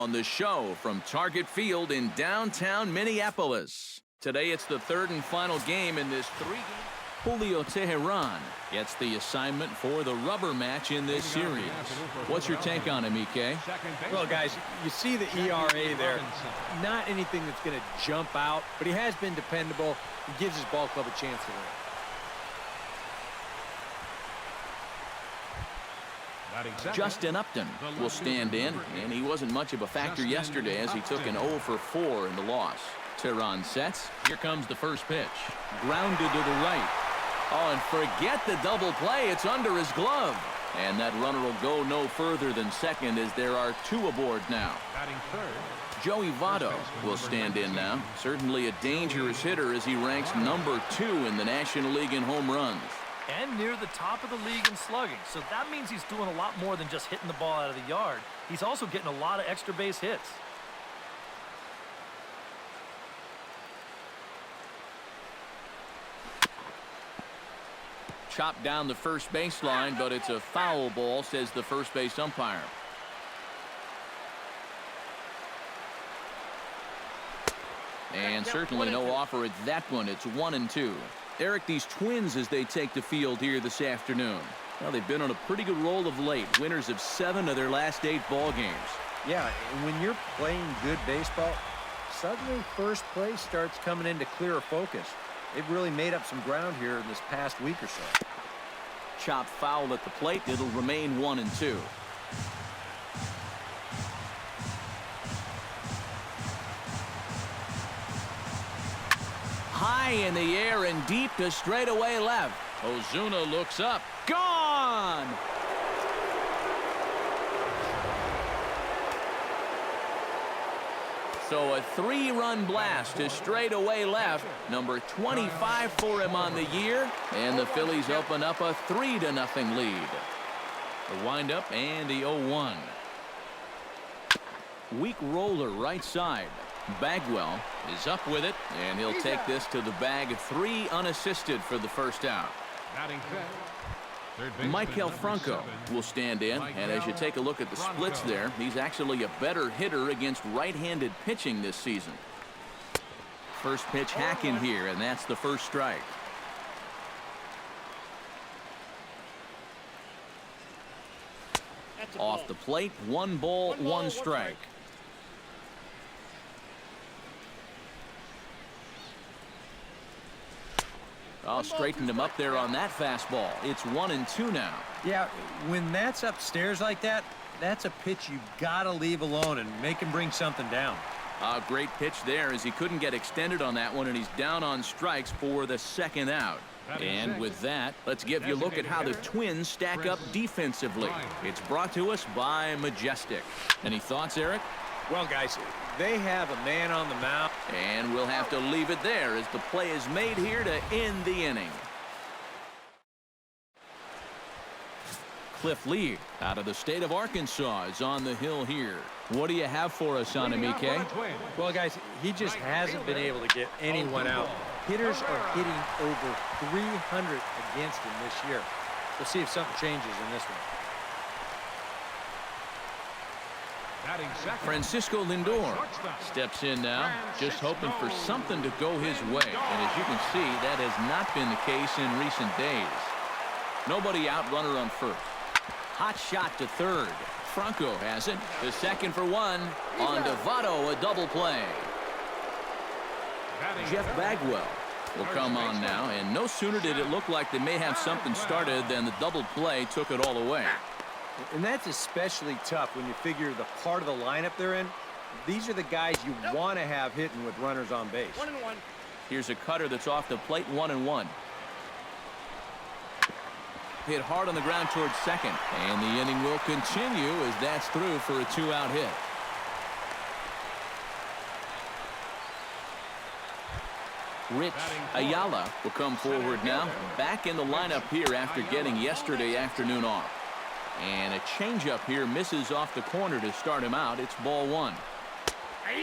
On the show from Target Field in downtown Minneapolis. Today it's the third and final game in this three-game. Julio Teheran gets the assignment for the rubber match in this series. What's your take on him, EK? Well, guys, you see the ERA there. Not anything that's going to jump out, but he has been dependable. He gives his ball club a chance to win. Justin Upton will stand in, and he wasn't much of a factor yesterday as he took an 0 for 4 in the loss. Teheran sets. Here comes the first pitch. Grounded to the right. Oh, and forget the double play. It's under his glove. And that runner will go no further than second as there are 2 aboard now. Joey Votto will stand in now. Certainly a dangerous hitter as he ranks number 2 in the National League in home runs. And near the top of the league in slugging. So that means he's doing a lot more than just hitting the ball out of the yard. He's also getting a lot of extra base hits. Chopped down the first baseline, but it's a foul ball, says the first base umpire. And certainly no offer at that one. It's 1-2. Eric, these Twins as they take the field here this afternoon. Well, they've been on a pretty good roll of late. Winners of 7 of their last 8 ball games. Yeah, and when you're playing good baseball, suddenly first place starts coming into clearer focus. They've really made up some ground here in this past week or so. Chopped foul at the plate. It'll remain 1-2. High in the air and deep to straightaway left. Ozuna looks up. Gone! So a 3-run blast to straightaway left. Number 25 for him on the year. And the Phillies open up a 3-0 lead. The windup and the 0-1. Weak roller right side. Bagwell is up with it, and he'll take this to the bag. 3 unassisted for the first out. Michael Franco will stand in, and as you take a look at the splits there, he's actually a better hitter against right-handed pitching this season. First pitch hack in here, and that's the first strike. Off the plate, 1 ball, 1 strike. Oh, straightened him up there on that fastball. It's 1-2 now. Yeah, when that's upstairs like that, that's a pitch you've got to leave alone and make him bring something down. A great pitch there as he couldn't get extended on that one, and he's down on strikes for the second out. And with that, let's give you a look at how the Twins stack up defensively. It's brought to us by Majestic. Any thoughts, Eric? Well, guys, they have a man on the mound. And we'll have to leave it there as the play is made here to end the inning. Cliff Lee out of the state of Arkansas is on the hill here. What do you have for us on him, EK? Well, guys, he just hasn't been able to get anyone out. Hitters are hitting over 300 against him this year. We'll see if something changes in this one. Francisco Lindor steps in now, just hoping for something to go his way. And as you can see, that has not been the case in recent days. Nobody out, runner on first. Hot shot to third. Franco has it. The second for 1. On to Votto, a double play. Jeff Bagwell will come on now, and no sooner did it look like they may have something started than the double play took it all away. And that's especially tough when you figure the part of the lineup they're in. These are the guys you want to have hitting with runners on base. 1-1. Here's a cutter that's off the plate, 1-1. Hit hard on the ground towards second, and the inning will continue as that's through for a 2-out hit. Rich Ayala will come forward now, back in the lineup here after getting yesterday afternoon off. And a changeup here misses off the corner to start him out. It's ball 1.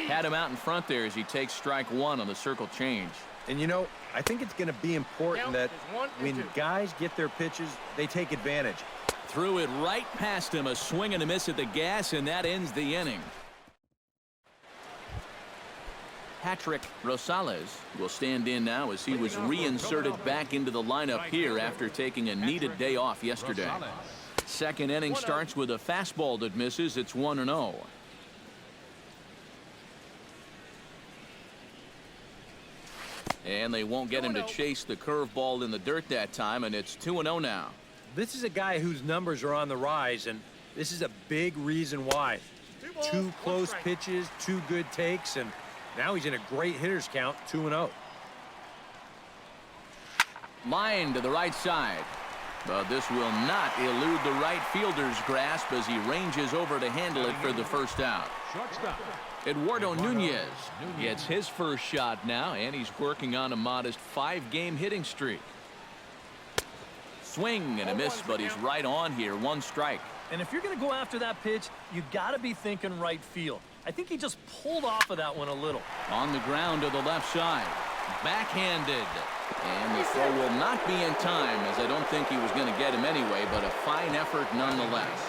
Had him out in front there as he takes strike 1 on the circle change. And, you know, I think it's going to be important that when guys get their pitches, they take advantage. Threw it right past him, a swing and a miss at the gas, and that ends the inning. Patrick Rosales will stand in now as he was reinserted back into the lineup here after taking a needed day off yesterday. Second inning starts with a fastball that misses. It's 1-0. And they won't get him to chase the curveball in the dirt that time, and it's 2-0 now. This is a guy whose numbers are on the rise, and this is a big reason why. 2 close pitches, 2 good takes, and now he's in a great hitter's count, 2-0. Line to the right side. But this will not elude the right fielder's grasp as he ranges over to handle it for the first out. Eduardo Nunez gets his first shot now, and he's working on a modest 5-game hitting streak. Swing and a miss, but he's right on here. 1 strike. And if you're going to go after that pitch, you got to be thinking right field. I think he just pulled off of that one a little. On the ground to the left side. Backhanded. And the throw will not be in time, as I don't think he was going to get him anyway, but a fine effort nonetheless.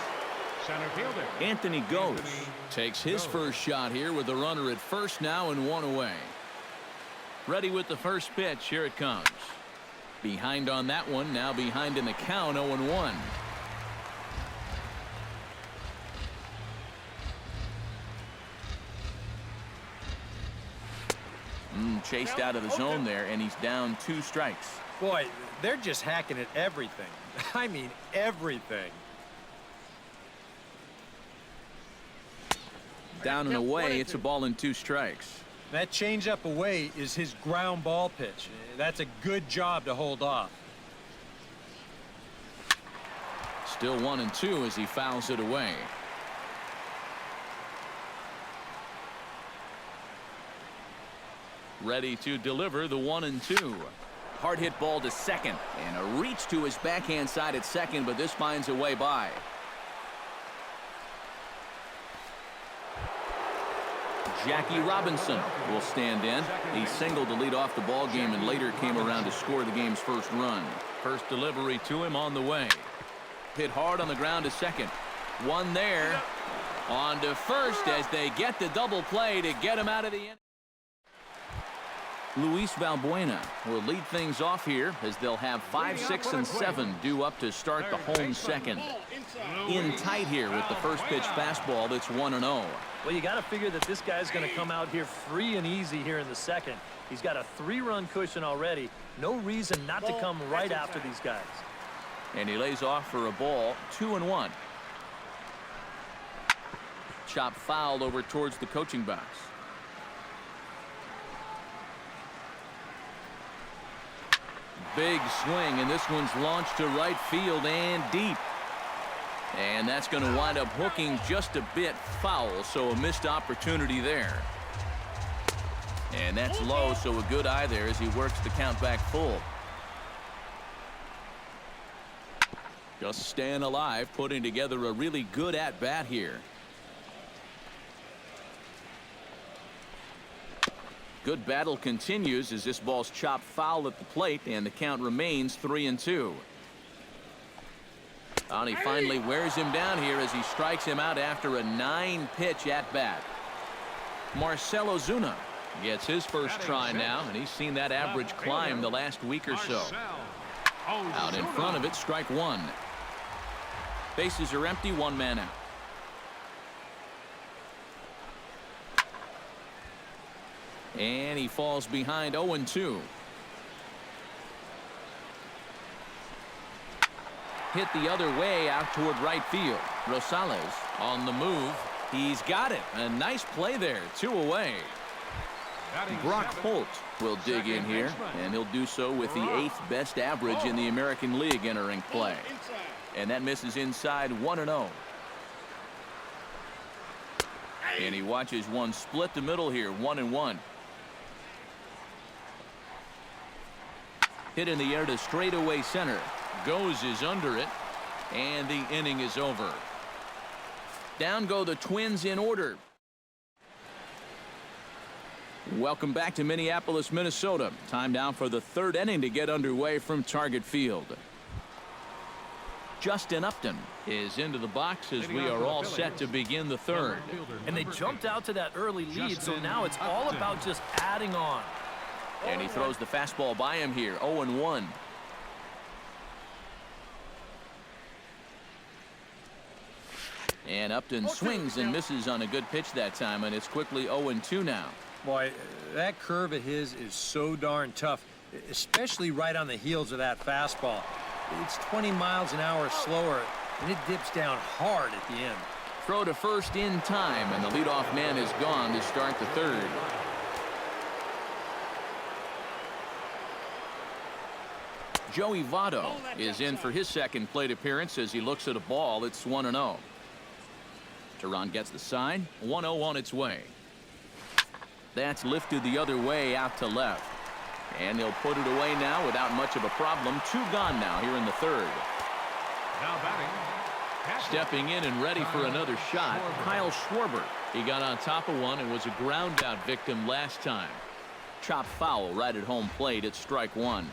Anthony Gose takes his first shot here with the runner at first now and 1 away. Ready with the first pitch. Here it comes. Behind on that one, now behind in the count, 0-1. Chased out of the zone there, and he's down 2 strikes. Boy, they're just hacking at everything. I mean, everything. Down and away, it's a ball and 2 strikes. That changeup away is his ground ball pitch. That's a good job to hold off. Still 1-2 as he fouls it away. Ready to deliver the 1-2. Hard hit ball to second, and a reach to his backhand side at second, but this finds a way by. Jackie Robinson will stand in. He singled to lead off the ball game and later came around to score the game's first run. First delivery to him on the way. Hit hard on the ground to second. One there. On to first as they get the double play to get him out of the inning. Luis Valbuena will lead things off here as they'll have 5, 6, and 7 due up to start the home second. In tight here with the first pitch fastball. That's 1-0. Well, you got to figure that this guy's going to come out here free and easy here in the second. He's got a 3-run cushion already. No reason not to come right after these guys. And he lays off for a ball. 2-1. Chop foul over towards the coaching box. Big swing, and this one's launched to right field and deep. And that's going to wind up hooking just a bit foul, so a missed opportunity there. And that's low, so a good eye there as he works the count back full. Just staying alive, putting together a really good at-bat here. Good battle continues as this ball's chopped foul at the plate, and the count remains 3-2. And he finally wears him down here as he strikes him out after a 9-pitch at-bat. Marcell Ozuna gets his first try now, and he's seen that average climb the last week or so. Out in front of it, strike 1. Bases are empty, 1 man out. And he falls behind 0-2. Hit the other way out toward right field. Rosales on the move. He's got it. A nice play there. 2 away. Brock Holt will dig in here, and he'll do so with the 8th best average in the American League entering play. And that misses inside 1-0. And he watches one split the middle here. 1-1. Hit in the air to straightaway center. Gose is under it, and the inning is over. Down go the Twins in order. Welcome back to Minneapolis, Minnesota. Time now for the 3rd inning to get underway from Target Field. Justin Upton is into the box as we are all set to begin the third. And they jumped out to that early lead, so now it's all about just adding on. And he throws the fastball by him here, 0-1. And Upton swings and misses on a good pitch that time, and it's quickly 0-2 now. Boy, that curve of his is so darn tough, especially right on the heels of that fastball. It's 20 miles an hour slower, and it dips down hard at the end. Throw to first in time, and the leadoff man is gone to start the third. Joey Votto is in for his second plate appearance as he looks at a ball. It's 1-0. Teheran gets the sign. 1-0 on its way. That's lifted the other way out to left. And he'll put it away now without much of a problem. 2 gone now here in the third. Now batting. Stepping in and ready for another shot, Kyle Schwarber. He got on top of one and was a ground out victim last time. Chopped foul right at home plate at strike 1.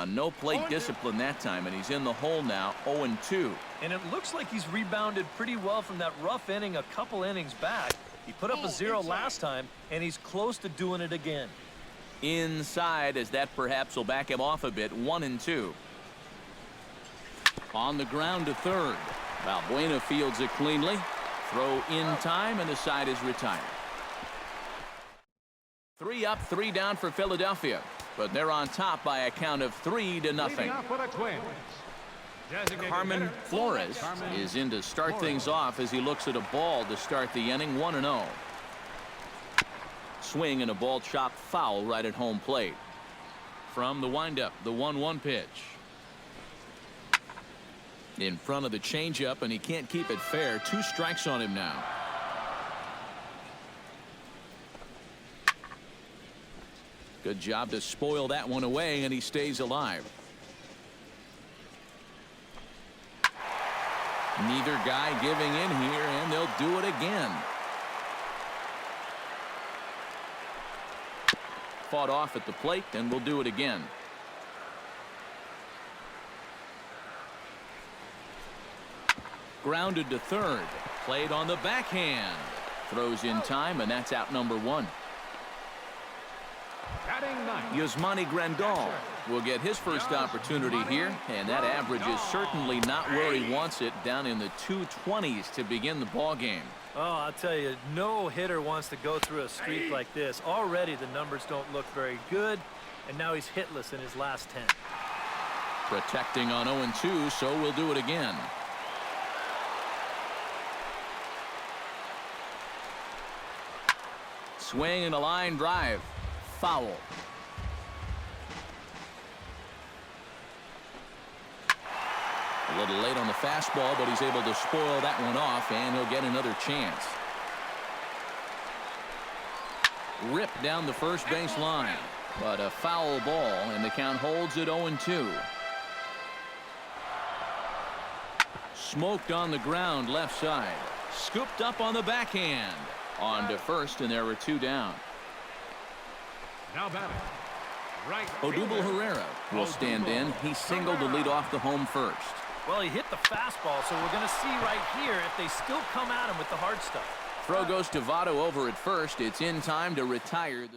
No plate discipline that time, and he's in the hole now, 0-2. And it looks like he's rebounded pretty well from that rough inning a couple innings back. He put up a 0 last time, and he's close to doing it again. Inside, as that perhaps will back him off a bit, 1-2. On the ground to third. Valbuena fields it cleanly. Throw in time, and the side is retired. 3 up, 3 down for Philadelphia. But they're on top by a count of 3-0. Carmen Flores is in to start things off as he looks at a ball to start the inning. 1-0. Swing and a ball chopped foul right at home plate. From the windup, the 1-1 pitch. In front of the changeup, and he can't keep it fair. 2 strikes on him now. Good job to spoil that one away, and he stays alive. Neither guy giving in here, and they'll do it again. Fought off at the plate, and we'll do it again. Grounded to third. Played on the backhand. Throws in time, and that's out number 1. Yasmani Grandal will get his first opportunity here, and that average is certainly not where he wants it, down in the 220s to begin the ball game. Oh, I'll tell you, no hitter wants to go through a streak like this. Already the numbers don't look very good, and now he's hitless in his last 10. Protecting on 0-2, so we'll do it again. Swing and a line drive. Foul. A little late on the fastball, but he's able to spoil that one off, and he'll get another chance. Ripped down the first base line, but a foul ball, and the count holds at 0-2. Smoked on the ground left side. Scooped up on the backhand. On to first, and there were 2 down. Now batting. Right. Odubel Herrera will stand in. He singled to lead off the home first. Well, he hit the fastball, so we're going to see right here if they still come at him with the hard stuff. Throw goes to Votto over at first. It's in time to retire.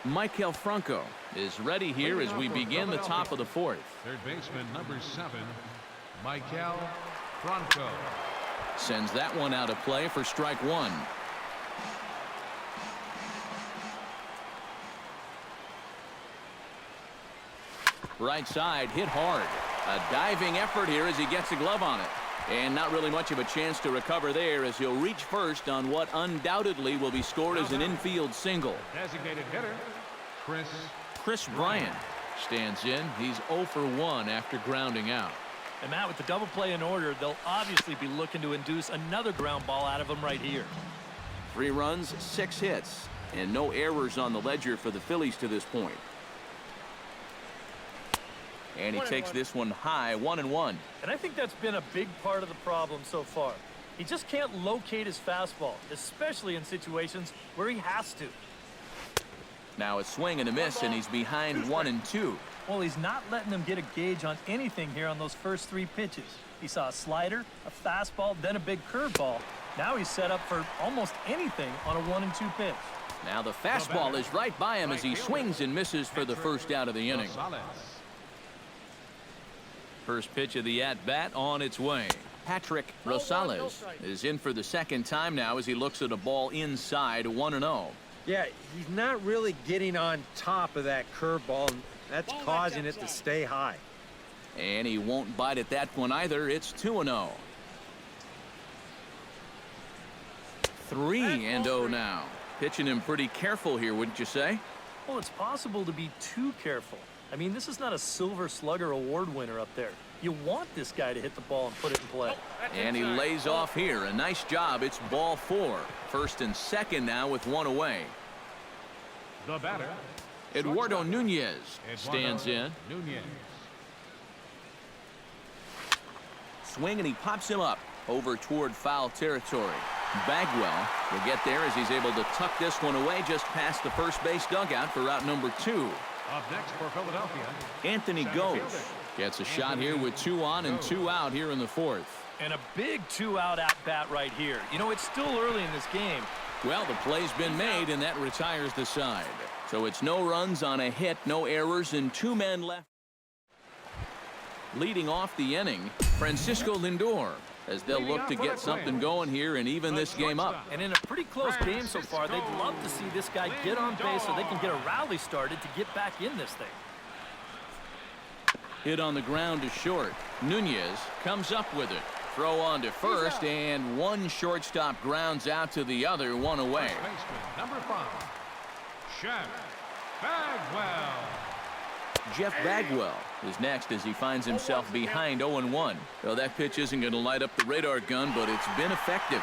Maikel Franco is ready here as we begin the top of the 4th. Third baseman number 7, Maikel Franco. Sends that one out of play for strike 1. Right side hit hard. A diving effort here as he gets a glove on it. And not really much of a chance to recover there as he'll reach first on what undoubtedly will be scored as an infield single. Designated hitter, Chris Bryant stands in. He's 0 for 1 after grounding out. And Matt, with the double play in order, they'll obviously be looking to induce another ground ball out of him right here. 3 runs, 6 hits, and no errors on the ledger for the Phillies to this point. And he takes this one high, 1-1. And I think that's been a big part of the problem so far. He just can't locate his fastball, especially in situations where he has to. Now a swing and a miss, and he's behind 1-2. Well, he's not letting them get a gauge on anything here on those first 3 pitches. He saw a slider, a fastball, then a big curveball. Now he's set up for almost anything on a 1-2 pitch. Now the fastball is right by him as he swings and misses for the first out of the inning. First pitch of the at-bat on its way. Patrick Rosales is in for the second time now as he looks at a ball inside 1-0. Yeah, he's not really getting on top of that curveball, and that's causing it to stay high. And he won't bite at that one either. It's 2-0. 3-0 now. Pitching him pretty careful here, wouldn't you say? Well, it's possible to be too careful. I mean, this is not a Silver Slugger award winner up there. You want this guy to hit the ball and put it in play. And he lays off here. A nice job. It's ball 4. First and second now with 1 away. The batter, Eduardo Nunez stands in. Nunez. Swing, and he pops him up over toward foul territory. Bagwell will get there as he's able to tuck this one away just past the first base dugout for route number 2. Up next for Philadelphia, Anthony Gose gets a shot here with 2 on and 2 out here in the 4th. And a big 2-out at-bat right here. You know, it's still early in this game. Well, the play's been made, and that retires the side. So it's no runs on a hit, no errors, and 2 men left. Leading off the inning, Francisco Lindor, as they'll look to get something going here and even this game up. And in a pretty close game so far, they'd love to see this guy get on base so they can get a rally started to get back in this thing. Hit on the ground to short. Nunez comes up with it. Throw on to first, and one shortstop grounds out to the other, 1 away. baseman, number 5, Jeff Bagwell. Jeff Bagwell is next as he finds himself behind 0-1. Well, that pitch isn't going to light up the radar gun, but it's been effective.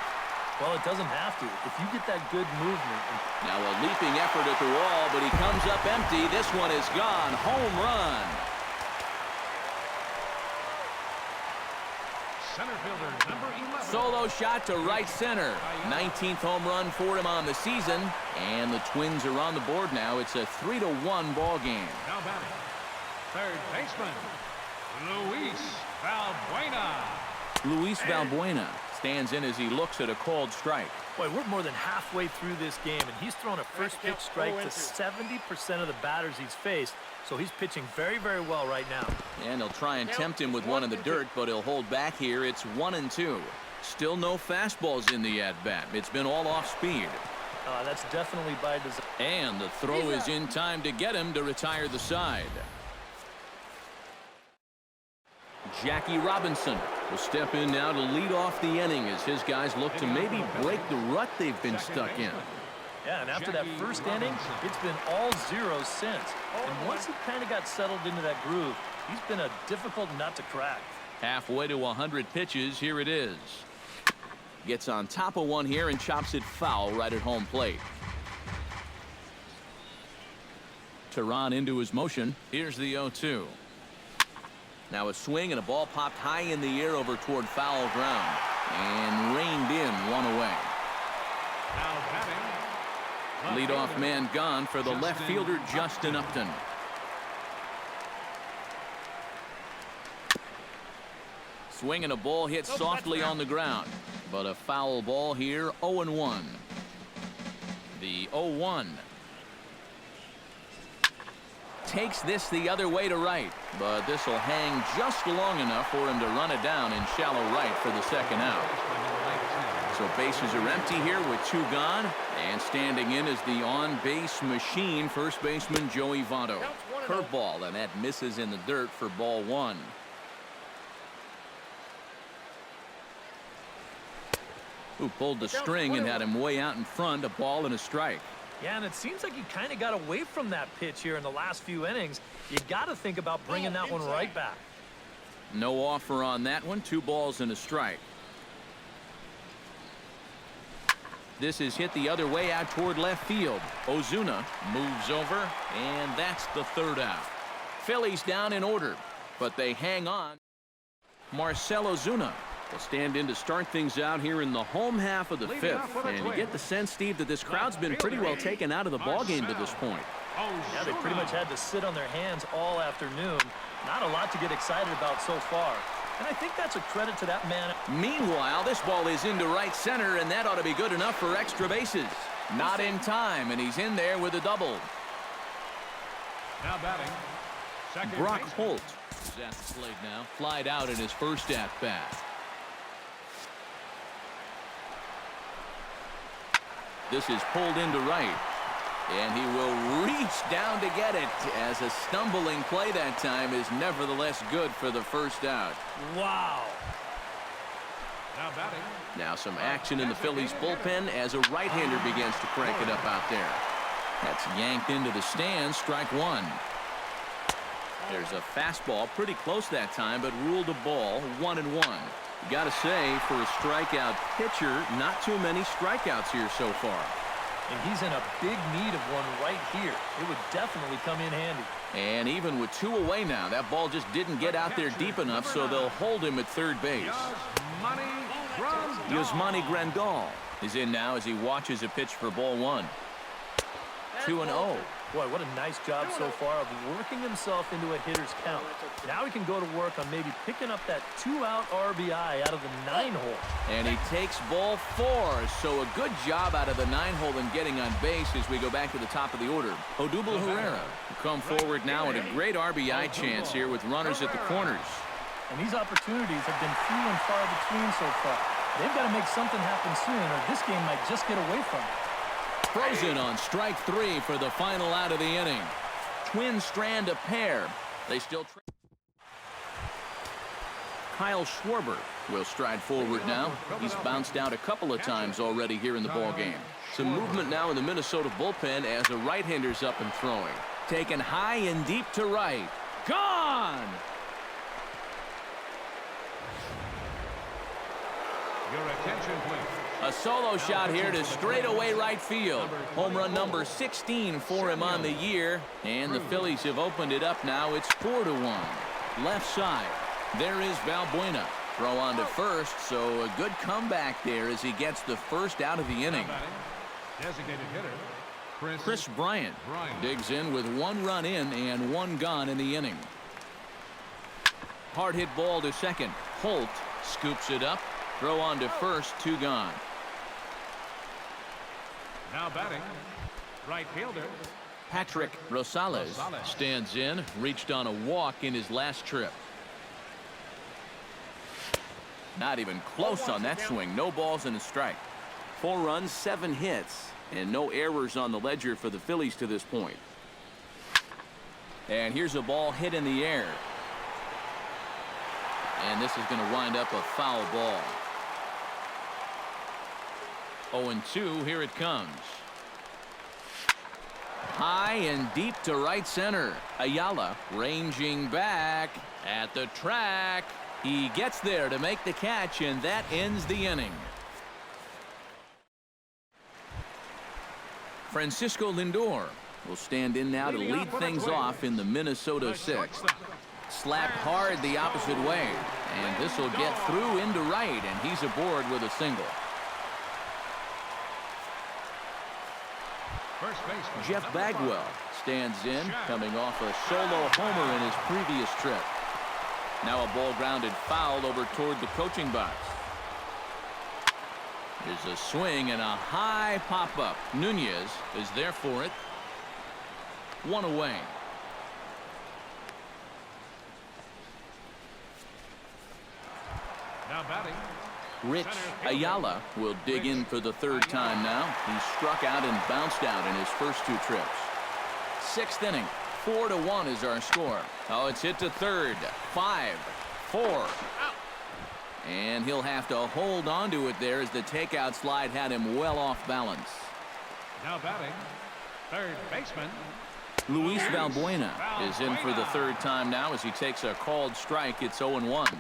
Well, it doesn't have to. If you get that good movement. Now a leaping effort at the wall, but he comes up empty. This one is gone. Home run. Center fielder, number 11. Solo shot to right center. 19th home run for him on the season. And the Twins are on the board now. It's a 3-1 ball game. Now batting, third baseman, Luis Valbuena. Luis Valbuena stands in as he looks at a called strike. Boy, we're more than halfway through this game, and he's thrown a first pitch strike to 70% of the batters he's faced. So he's pitching very, very well right now. And he'll try and tempt him with one in the dirt, but he'll hold back here. It's 1-2. Still no fastballs in the at-bat. It's been all off speed. That's definitely by design. And the throw is in time to get him to retire the side. Jackie Robinson will step in now to lead off the inning as his guys look to maybe break the rut they've been stuck in. Yeah, and after that first inning, it's been all zeros since. And once he kind of got settled into that groove, he's been a difficult nut to crack. Halfway to 100 pitches, here it is. Gets on top of one here and chops it foul right at home plate. Tehran into his motion. Here's the 0-2. Now a swing and a ball popped high in the air over toward foul ground and reined in, 1 away. Now batting, Leadoff man gone for the left fielder, Justin Upton. Swing and a ball hit softly on the ground, but a foul ball here, 0-1. The 0-1 takes this the other way to right, but this will hang just long enough for him to run it down in shallow right for the second out. So bases are empty here with 2 gone, and standing in is the on-base machine, first baseman Joey Votto. Curveball, and that misses in the dirt for ball 1. Who pulled the string and had him way out in front, a ball and a strike. Yeah, and it seems like he kind of got away from that pitch here in the last few innings. You got to think about bringing that one right back. No offer on that one, 2 balls and a strike. This is hit the other way out toward left field. Ozuna moves over, and that's the 3rd out. Phillies down in order, but they hang on. Marcell Ozuna will stand in to start things out here in the home half of the 5th. And you get the sense, Steve, that this crowd's been pretty well taken out of the ballgame to this point. Yeah, they pretty much had to sit on their hands all afternoon. Not a lot to get excited about so far. And I think that's a credit to that man. Meanwhile, this ball is into right center, and that ought to be good enough for extra bases. Not in time, and he's in there with a double. Now batting, second Brock baseman. Holt is at the plate now. Flied out in his first at-bat. This is pulled into right. And he will reach down to get it, as a stumbling play that time is nevertheless good for the first out. Wow. Now batting, Now some action in the Phillies bullpen as a right-hander begins to crank it up out there. That's yanked into the stands, strike one. There's a fastball pretty close that time, but ruled a ball, 1-1. You got to say, for a strikeout pitcher, not too many strikeouts here so far. And he's in a big need of one right here. It would definitely come in handy. And even with two away now, that ball just didn't get out there deep enough, so they'll hold him at third base. Yasmani Grandal is in now as he watches a pitch for ball one. 2-0. Boy, what a nice job so far of working himself into a hitter's count. Now he can go to work on maybe picking up that 2-out RBI out of the 9-hole. And he takes ball four, so a good job out of the 9-hole and getting on base as we go back to the top of the order. Odubel Herrera will come forward now in a great RBI chance here with runners at the corners. And these opportunities have been few and far between so far. They've got to make something happen soon, or this game might just get away from them. Frozen on strike three for the final out of the inning. Twin strand a pair. They still. Kyle Schwarber will stride forward now. He's bounced out a couple of times already here in the ball game. Some movement now in the Minnesota bullpen as a right-hander's up and throwing. Taken high and deep to right. Gone! Your attention, please. A solo shot here to straightaway right field. Home run number 16 for him on the year. And the Phillies have opened it up now. It's 4-1. Left side. There is Valbuena. Throw on to first, so a good comeback there as he gets the first out of the inning. Designated hitter, Chris Bryant digs in with one run in and one gone in the inning. Hard hit ball to second. Holt scoops it up. Throw on to first, two gone. Now batting, right fielder, Patrick Rosales stands in, reached on a walk in his last trip. Not even close on that swing. No balls and a strike. 4 runs, 7 hits, and no errors on the ledger for the Phillies to this point. And here's a ball hit in the air. And this is going to wind up a foul ball. 0-2, here it comes. High and deep to right center. Ayala ranging back at the track. He gets there to make the catch, and that ends the inning. Francisco Lindor will stand in now to lead things off in the Minnesota 6th. Slapped hard the opposite way, and this will get through into right, and he's aboard with a single. first baseman. Jeff Bagwell stands in, coming off a solo homer in his previous trip. Now a ball grounded foul over toward the coaching box. There's a swing and a high pop-up. Nunez is there for it. One away. Now batting, Rich Ayala will dig in for the third time now. He struck out and bounced out in his first 2 trips. 6th inning. 4-1 is our score. Oh, it's hit to third. 5-4. And he'll have to hold on to it there as the takeout slide had him well off balance. now batting, third baseman, Luis Valbuena is in for the third time now as he takes a called strike. It's 0-1.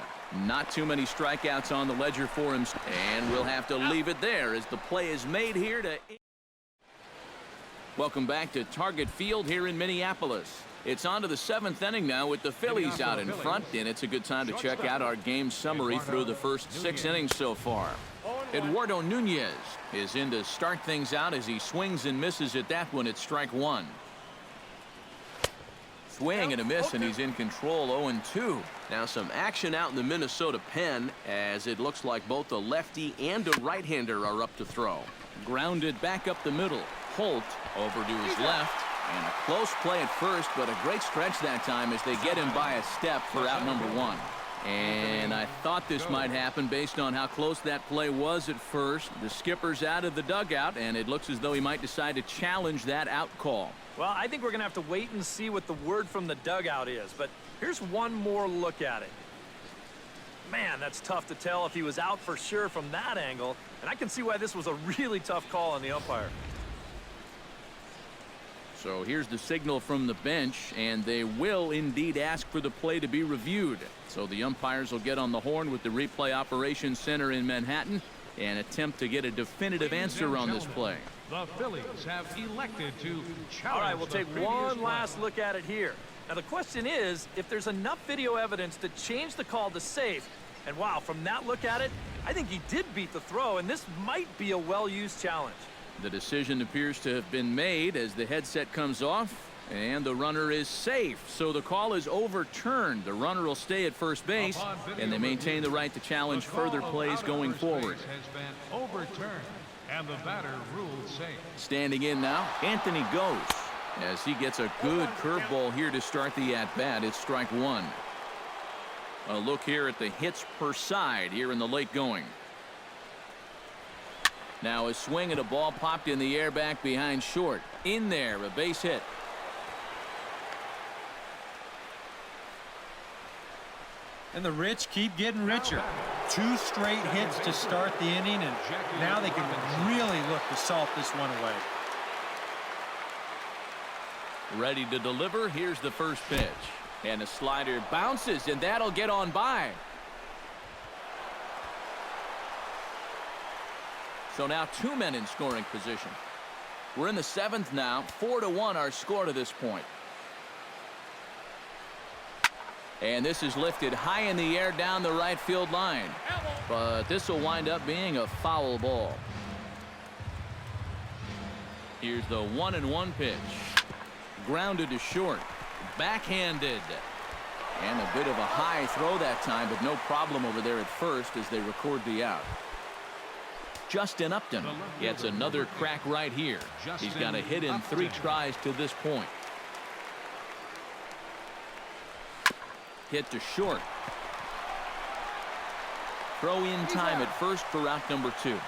Not too many strikeouts on the ledger for him, and we'll have to leave it there as the play is made here to... Welcome back to Target Field here in Minneapolis. It's on to the 7th inning now with the Phillies out in front, and it's a good time to check out our game summary through the first 6 innings so far. Eduardo Nunez is in to start things out as he swings and misses at that one at strike 1. Swing and a miss, and he's in control. 0-2. Now some action out in the Minnesota pen, as it looks like both a lefty and a right-hander are up to throw. Grounded back up the middle. Holt over to his left, and a close play at first, but a great stretch that time as they get him by a step for out number 1. And I thought this might happen based on how close that play was at first. The skipper's out of the dugout, and it looks as though he might decide to challenge that out call. Well, I think we're going to have to wait and see what the word from the dugout is, but here's one more look at it. Man, that's tough to tell if he was out for sure from that angle, and I can see why this was a really tough call on the umpire. So here's the signal from the bench, and they will indeed ask for the play to be reviewed. So the umpires will get on the horn with the replay operations center in Manhattan and attempt to get a definitive answer on this play. The Phillies have elected to challenge. All right, we'll take one last look at it here. Now the question is if there's enough video evidence to change the call to safe. And wow, from that look at it, I think he did beat the throw, and this might be a well-used challenge. The decision appears to have been made as the headset comes off, and the runner is safe. So the call is overturned. The runner will stay at first base, and they maintain the right to challenge further plays going forward. Has been overturned, and the batter ruled safe. Standing in now, Anthony goes as he gets a good curveball here to start the at-bat. It's strike 1. A look here at the hits per side here in the late going. Now a swing and a ball popped in the air back behind short. In there, a base hit. And the rich keep getting richer. 2 straight hits to start the inning, and now they can really look to salt this one away. Ready to deliver. Here's the first pitch. And a slider bounces, and that'll get on by. So now 2 men in scoring position. We're in the 7th now. 4-1 our score to this point. And this is lifted high in the air down the right field line. But this will wind up being a foul ball. Here's the 1-1 pitch. Grounded to short. Backhanded. And a bit of a high throw that time, but no problem over there at first as they record the out. Justin Upton gets another crack right here. He's got a hit in 3 tries to this point. Hit to short. Throw in time at first for out number 2.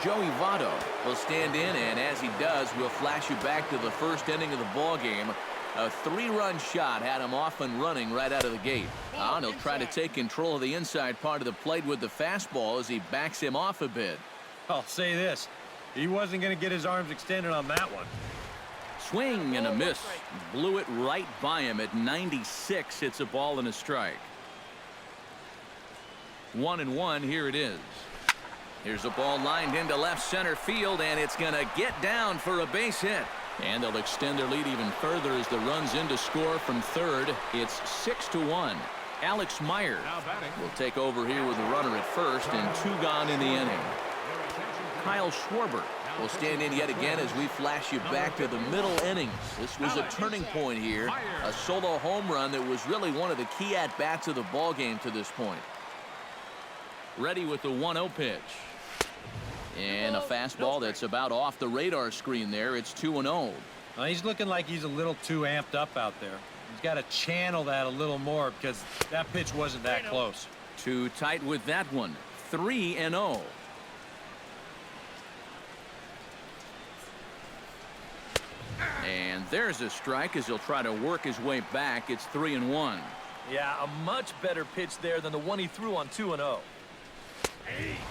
Joey Votto will stand in, and as he does, we'll flash you back to the first inning of the ball game. A 3-run shot had him off and running right out of the gate. And he'll try to take control of the inside part of the plate with the fastball as he backs him off a bit. I'll say this. He wasn't going to get his arms extended on that one. Swing and a miss. Blew it right by him at 96. It's a ball and a strike. 1-1. Here it is. Here's a ball lined into left center field, and it's going to get down for a base hit. And they'll extend their lead even further as the run's in to score from third. It's 6-1. Alex Meyer will take over here with the runner at first, and 2 gone in the inning. Kyle Schwarber will stand in yet again as we flash you back to the middle innings. This was a turning point here. A solo home run that was really one of the key at-bats of the ball game to this point. Ready with the 1-0 pitch. And a fastball that's about off the radar screen there. It's 2-0. Well, he's looking like he's a little too amped up out there. He's got to channel that a little more because that pitch wasn't that close. Too tight with that one. 3-0. And there's a strike as he'll try to work his way back. It's 3-1. Yeah, a much better pitch there than the one he threw on 2-0.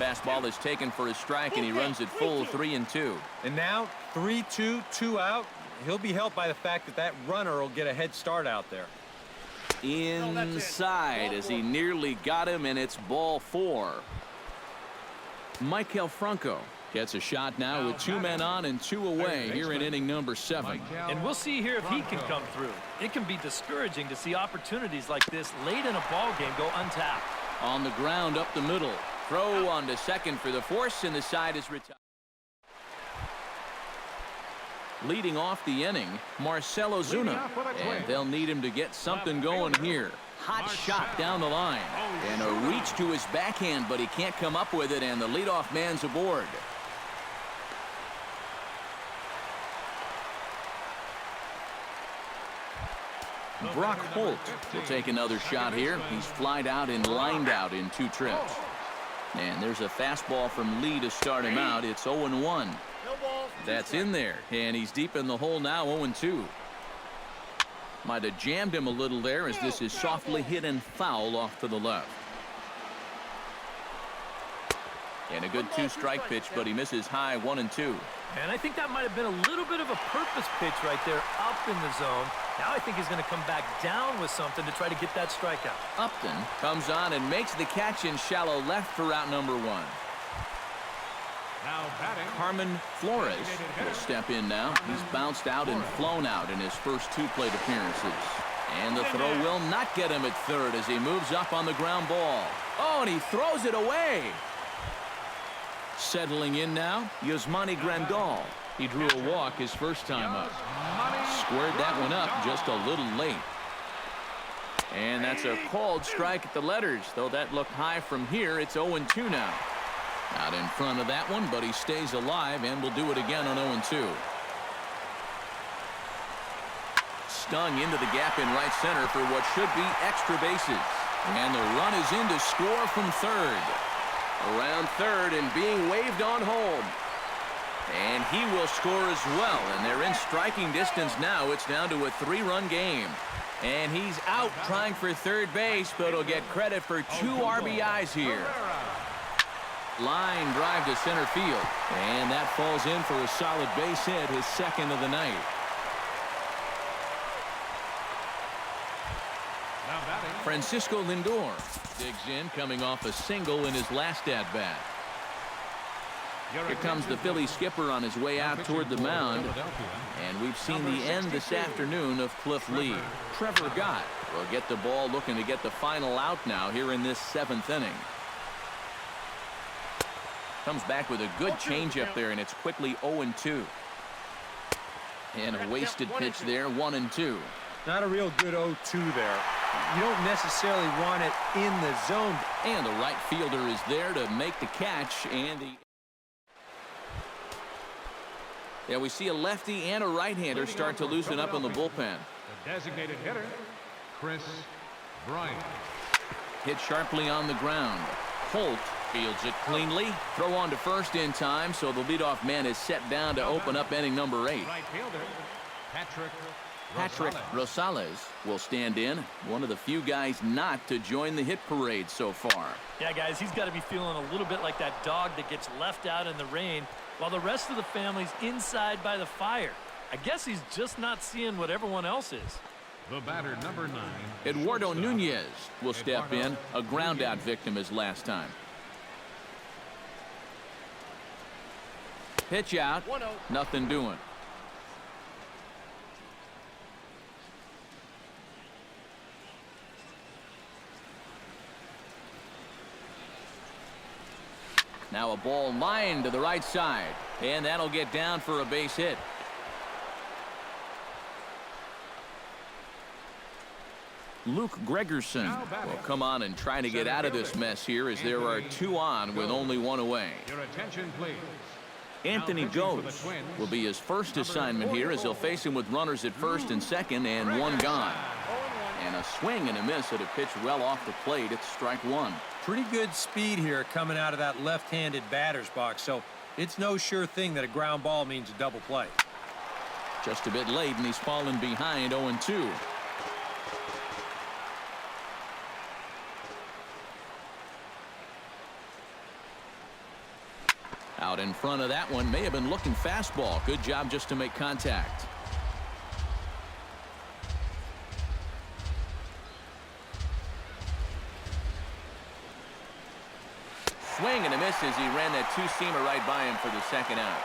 Fastball is taken for a strike, and he runs it full 3-2. And now 3-2, 2 out. He'll be helped by the fact that that runner will get a head start out there. Inside as he nearly got him, and it's ball 4. Maikel Franco gets a shot now with 2 men on and 2 away here in inning number 7. And we'll see here if he can come through. It can be discouraging to see opportunities like this late in a ball game go untapped. On the ground up the middle. Throw on to second for the force, and the side is retired. Leading off the inning, Marcell Ozuna. And they'll need him to get something going here. Hot shot down the line. And a reach to his backhand, but he can't come up with it, and the leadoff man's aboard. Brock Holt will take another shot here. He's flied out and lined out in 2 trips. And there's a fastball from Lee to start him out. It's 0-1. That's in there, and he's deep in the hole now, 0-2. Might have jammed him a little there as this is softly hit and foul off to the left. And a good 2-strike pitch, but he misses high, 1-2. And I think that might have been a little bit of a purpose pitch right there up in the zone. Now I think he's going to come back down with something to try to get that strikeout. Upton comes on and makes the catch in shallow left for out number 1. Now batting, Carmen Flores will step in now. He's bounced out and flown out in his first 2 plate appearances. And the throw will not get him at third as he moves up on the ground ball. Oh, and he throws it away. Settling in now, Yasmani Grandal. He drew a walk his first time up. Squared that one up just a little late. And that's a called strike at the letters, though that looked high from here. It's 0-2 now. Out in front of that one, but he stays alive and will do it again on 0-2. Stung into the gap in right center for what should be extra bases. And the run is in to score from third. Around third and being waved on home. And he will score as well, and they're in striking distance now. It's down to a 3-run game. And he's out trying for third base, but he'll get credit for 2 RBIs here. Line drive to center field, and that falls in for a solid base hit, his second of the night. Francisco Lindor digs in, coming off a single in his last at-bat. Here comes the Phillies skipper on his way out toward the mound, and we've seen the end this afternoon of Cliff Lee. Trevor Gott will get the ball, looking to get the final out now here in this 7th inning. Comes back with a good changeup there, and it's quickly 0-2. And a wasted pitch there, 1-2. Not a real good 0-2 there. You don't necessarily want it in the zone. And the right fielder is there to make the catch, and yeah, we see a lefty and a right-hander start to loosen up in the bullpen. The designated hitter, Chris Bryant. Hit sharply on the ground. Holt fields it cleanly. Throw on to first in time, so the leadoff man is set down to open up inning number 8. Right fielder, Patrick Rosales will stand in. One of the few guys not to join the hit parade so far. Yeah, guys, he's got to be feeling a little bit like that dog that gets left out in the rain while the rest of the family's inside by the fire. I guess he's just not seeing what everyone else is. The batter, number 9. Eduardo Nunez will step in, a ground-out victim as last time. Pitch out, nothing doing. Now a ball lined to the right side, and that'll get down for a base hit. Luke Gregerson will come on and try to get out of this mess here as there are 2 on with only 1 away. Your attention, please. Anthony Goes will be his first assignment here as he'll face him with runners at first and second and 1 gone. And a swing and a miss at a pitch well off the plate. It's strike 1. Pretty good speed here coming out of that left-handed batter's box, so it's no sure thing that a ground ball means a double play. Just a bit late, and he's fallen behind 0-2. Out in front of that one, may have been looking fastball. Good job just to make contact. Swing and a miss as he ran that 2-seamer right by him for the second out.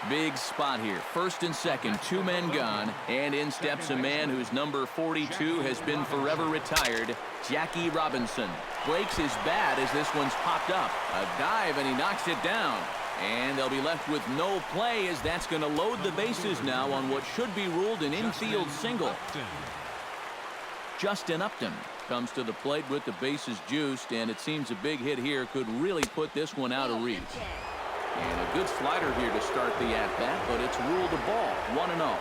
Big spot here. First and second, 2 men gone, and in steps a man whose number 42 has been forever retired, Jackie Robinson. Breaks his bat as this one's popped up. A dive, and he knocks it down. And they'll be left with no play as that's going to load the bases now on what should be ruled an infield single. Justin Upton comes to the plate with the bases juiced, and it seems a big hit here could really put this one out of reach. And a good slider here to start the at-bat, but it's ruled a ball, 1-0.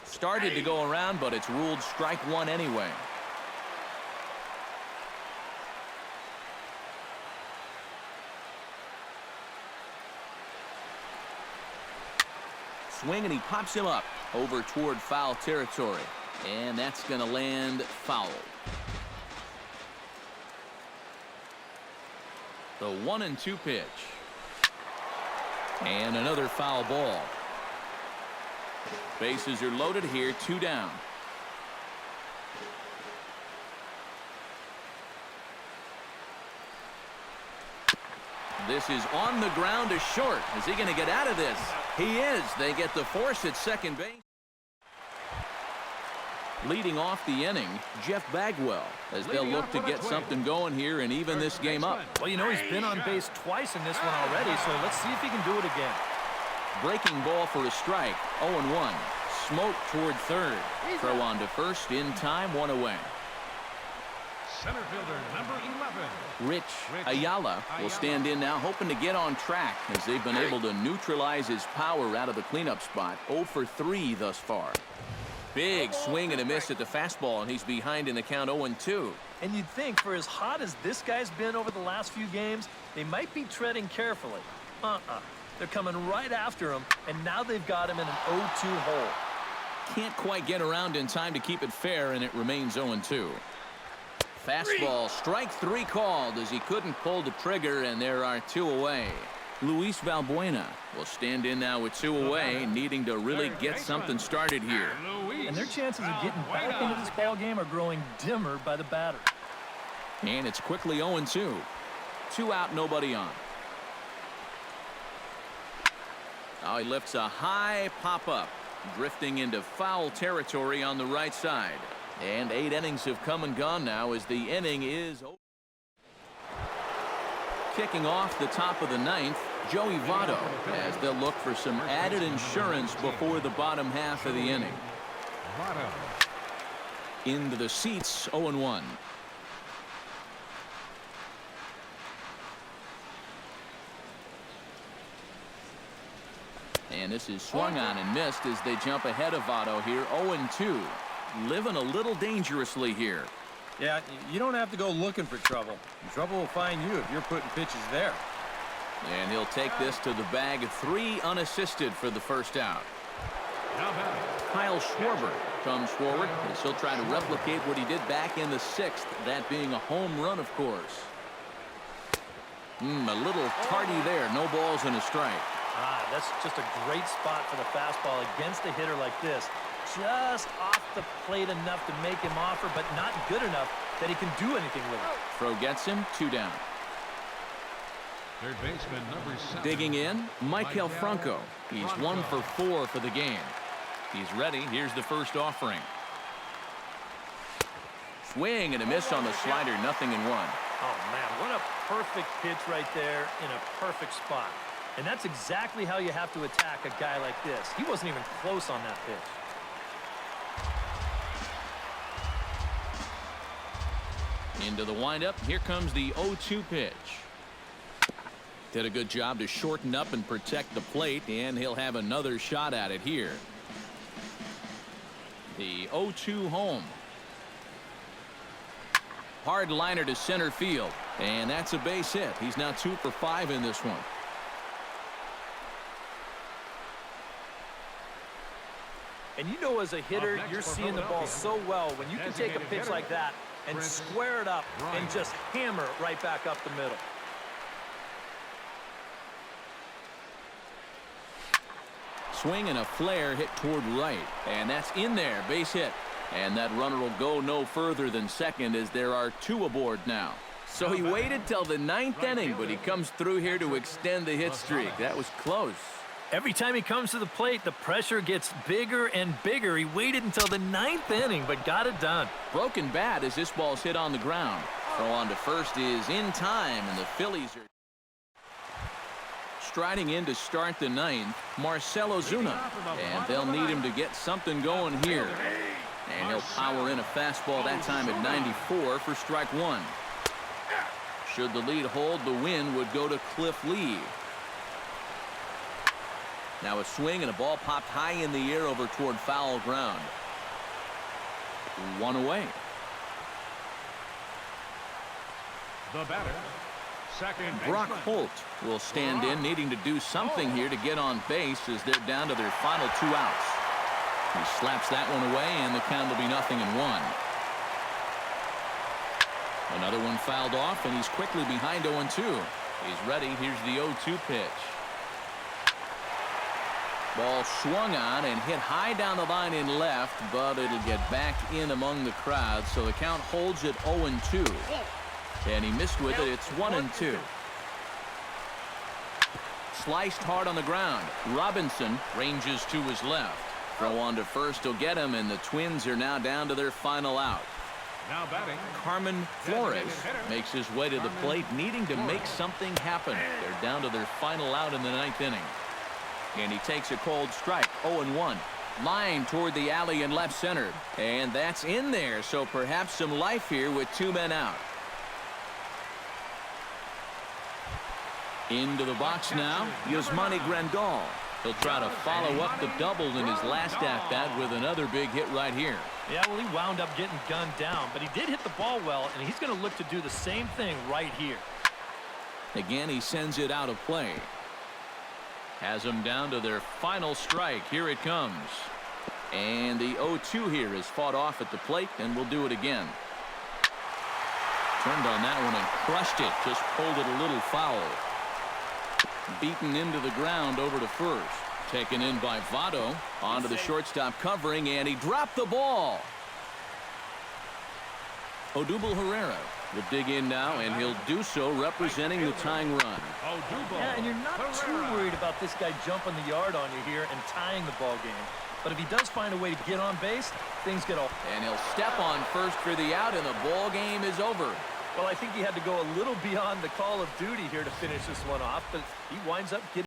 Started to go around, but it's ruled strike one anyway. Swing, and he pops him up over toward foul territory. And that's going to land foul. The 1-2 pitch. And another foul ball. Bases are loaded here, 2 down. This is on the ground to short. Is he going to get out of this? He is. They get the force at second base. Leading off the inning, Jeff Bagwell, as they'll look to get something going here and even this game up. Well, you know, he's been on base twice in this one already, so let's see if he can do it again. Breaking ball for a strike, 0-1. Smoke toward third. Throw on to first in time, 1 away. Center fielder number 11. Rich Ayala will stand in now, hoping to get on track as they've been able to neutralize his power out of the cleanup spot. 0 for 3 thus far. Big swing and a miss at the fastball, and he's behind in the count 0-2. And you'd think for as hot as this guy's been over the last few games, they might be treading carefully. They're coming right after him, and now they've got him in an 0-2 hole. Can't quite get around in time to keep it fair, and it remains 0-2. Fastball, strike 3 called as he couldn't pull the trigger, and there are 2 away. Luis Valbuena will stand in now with 2 away, needing to really get something started here. And their chances of getting back into this ball game are growing dimmer by the batter. And it's quickly 0-2. 2 out, nobody on. Now he lifts a high pop-up, drifting into foul territory on the right side. And 8 innings have come and gone now as the inning is over. Kicking off the top of the 9th, Joey Votto, as they'll look for some added insurance before the bottom half of the inning. Into the seats, 0-1. And this is swung on and missed as they jump ahead of Votto here, 0-2. Living a little dangerously here. Yeah, you don't have to go looking for trouble. Trouble will find you if you're putting pitches there. And he'll take this to the bag, 3 unassisted for the first out. Kyle Schwarber comes forward as he'll try to replicate what he did back in the 6th, that being a home run, of course. A little tardy there, no balls and a strike. That's just a great spot for the fastball against a hitter like this. Just off the plate enough to make him offer, but not good enough that he can do anything with it. Throw gets him, 2 down. Third baseman number 7. Digging in, Maikel Franco. He's 1 for 4 for the game. He's ready. Here's the first offering. Swing and a miss on the slider, 0-1. Oh, man, what a perfect pitch right there in a perfect spot. And that's exactly how you have to attack a guy like this. He wasn't even close on that pitch. Into the windup. Here comes the 0-2 pitch. Did a good job to shorten up and protect the plate, and he'll have another shot at it here. The 0-2 home. Hard liner to center field, and that's a base hit. He's now 2 for 5 in this one. And you know, as a hitter, you're seeing the ball so well when you can take a pitch like that and square it up and just hammer it right back up the middle. Swing and a flare hit toward right, and that's in there, base hit. And that runner will go no further than second as there are 2 aboard now. So he waited till the 9th inning, but he comes through here to extend the hit streak. That was close. Every time he comes to the plate, the pressure gets bigger and bigger. He waited until the 9th inning, but got it done. Broken bat as this ball's hit on the ground. Throw on to first is in time, and the Phillies are striding in to start the ninth, Marcell Ozuna. And they'll need him to get something going here. And he'll power in a fastball that time at 94 for strike one. Should the lead hold, the win would go to Cliff Lee. Now a swing and a ball popped high in the air over toward foul ground. One away. The batter, second Brock baseman. Holt will stand in, needing to do something here to get on base as they're down to their final 2 outs. He slaps that one away, and the count will be 0-1. Another one fouled off, and he's quickly behind 0-2. He's ready. Here's the 0-2 pitch. Ball swung on and hit high down the line in left, but it'll get back in among the crowd, so the count holds at 0-2. And he missed with it. It's 1-2. Sliced hard on the ground. Robinson ranges to his left. Throw on to first will get him, and the Twins are now down to their final out. Now batting, Carmen Flores makes his way to the plate, needing to make something happen. They're down to their final out in the 9th inning. And he takes a cold strike. 0-1. Line toward the alley in left center. And that's in there, so perhaps some life here with 2 men out. Into the box now, Yasmani Grandal. He'll try to follow up the double in his last at-bat with another big hit right here. Yeah, well, he wound up getting gunned down, but he did hit the ball well, and he's going to look to do the same thing right here. Again, he sends it out of play. Has them down to their final strike. Here it comes. And the 0-2 here is fought off at the plate, and we'll do it again. Turned on that one and crushed it. Just pulled it a little foul. Beaten into the ground over to first. Taken in by Votto. Onto the shortstop covering, and he dropped the ball. Odubel Herrera will dig in now, and he'll do so representing the tying run. Yeah, and you're not too worried about this guy jumping the yard on you here and tying the ball game. But if he does find a way to get on base, things get off. And he'll step on first for the out, and the ball game is over. Well, I think he had to go a little beyond the call of duty here to finish this one off, but he winds up getting